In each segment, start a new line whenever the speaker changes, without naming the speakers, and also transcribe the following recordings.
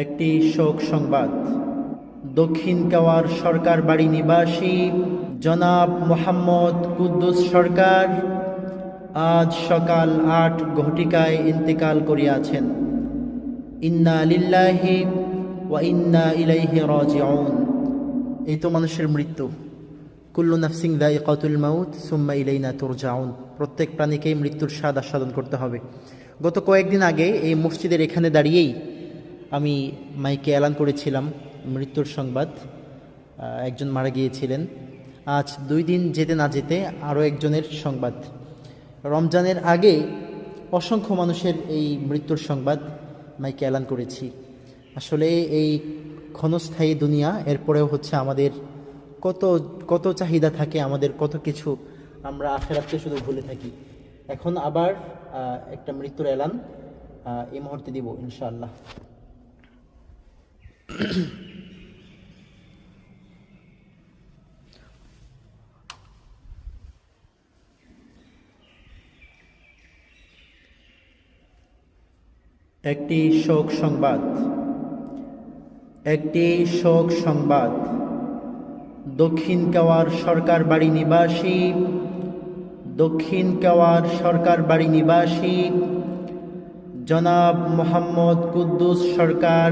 একটি শোক সংবাদ। দক্ষিণ কাওয়ার সরকার বাড়ি নিবাসী জনাব মোহাম্মদ কুদ্দুস সরকার আজ সকাল ৮ ঘটিকায় ইন্তেকাল করিয়াছেন। ইন্না লিল্লাহি ওয়া ইন্না ইলাইহি রাজিউন। এই তো মানুষের মৃত্যু। কুল্লু নাফসিন যায়িকাতুল মাউত সুম্মা ইলাইনা তুরজাউন। প্রত্যেক প্রাণীকেই মৃত্যুর স্বাদ আস্বাদন করতে হবে। গত কয়েকদিন আগে এই মসজিদের এখানে দাঁড়িয়েই আমি মাইকে এলান করেছিলাম মৃত্যুর সংবাদ। একজন মারা গিয়েছিলেন। আজ 2 দিন যেতে না যেতে আরও একজনের সংবাদ। রমজানের আগে অসংখ্য মানুষের এই মৃত্যুর সংবাদ মাইকে এলান করেছি। আসলে এই ক্ষণস্থায়ী দুনিয়া, এরপরেও হচ্ছে আমাদের কত কত চাহিদা থাকে, আমাদের কত কিছু আমরা আখেরাতে শুধু ভুলে থাকি। এখন আবার একটা মৃত্যুর এলান এই মুহূর্তে দিব ইনশাআল্লাহ। একটি শোক সংবাদ। দক্ষিণ কাওয়ার সরকার বাড়ি নিবাসী জনাব মোহাম্মদ কুদ্দুস সরকার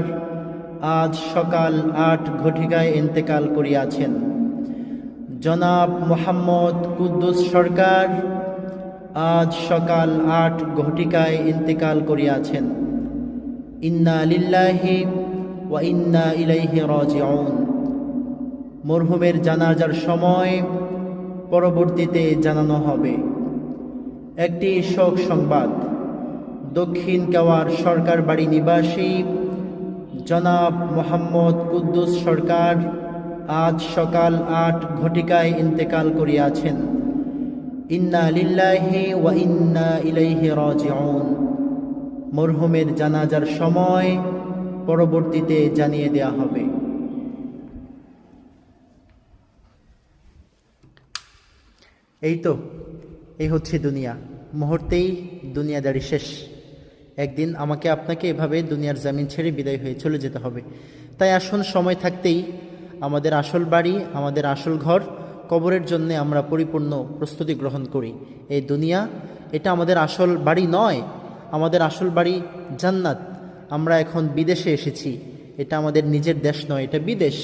আজ সকাল ৮ ঘটিকায় ইন্তেকাল করিয়াছেন। জনাব মোহাম্মদ কুদ্দুস সরকার আজ সকাল ৮ ঘটিকায় ইন্তেকাল করিয়াছেন। ইন্না লিল্লাহি ওয়া ইন্না ইলাইহি রাজিউন। মরহুমের জানাজার সময় পরবর্তীতে জানানো হবে। একটি শোক সংবাদ। দক্ষিণ কাওয়ার সরকার বাড়ি নিবাসী জনাব মোহাম্মদ কুদ্দুস সরকার আজ সকাল ৮ ঘটিকায় ইন্তেকাল করিয়াছেন। ইন্না লিল্লাহি ওয়া ইন্না ইলাইহি রাজিউন। মরহুমের জানাজার সময় পরবর্তীতে জানিয়ে দেয়া হবে। এই হচ্ছে দুনিয়া। মুহূর্তেই দুনিয়াদারি শেষ। একদিন আমাকে আপনাকে এভাবে দুনিয়ার জমিন ছেড়ে বিদায় হয়ে চলে যেতে হবে। তাই আসুন সময় থাকতেই আমাদের আসল বাড়ি, আমাদের আসল ঘর, কবরের জন্য আমরা পরিপূর্ণ প্রস্তুতি গ্রহণ করি। এই দুনিয়া এটা আমাদের আসল বাড়ি নয়, আমাদের আসল বাড়ি জান্নাত। আমরা এখন বিদেশে এসেছি, এটা আমাদের নিজের দেশ নয়, এটা বিদেশ।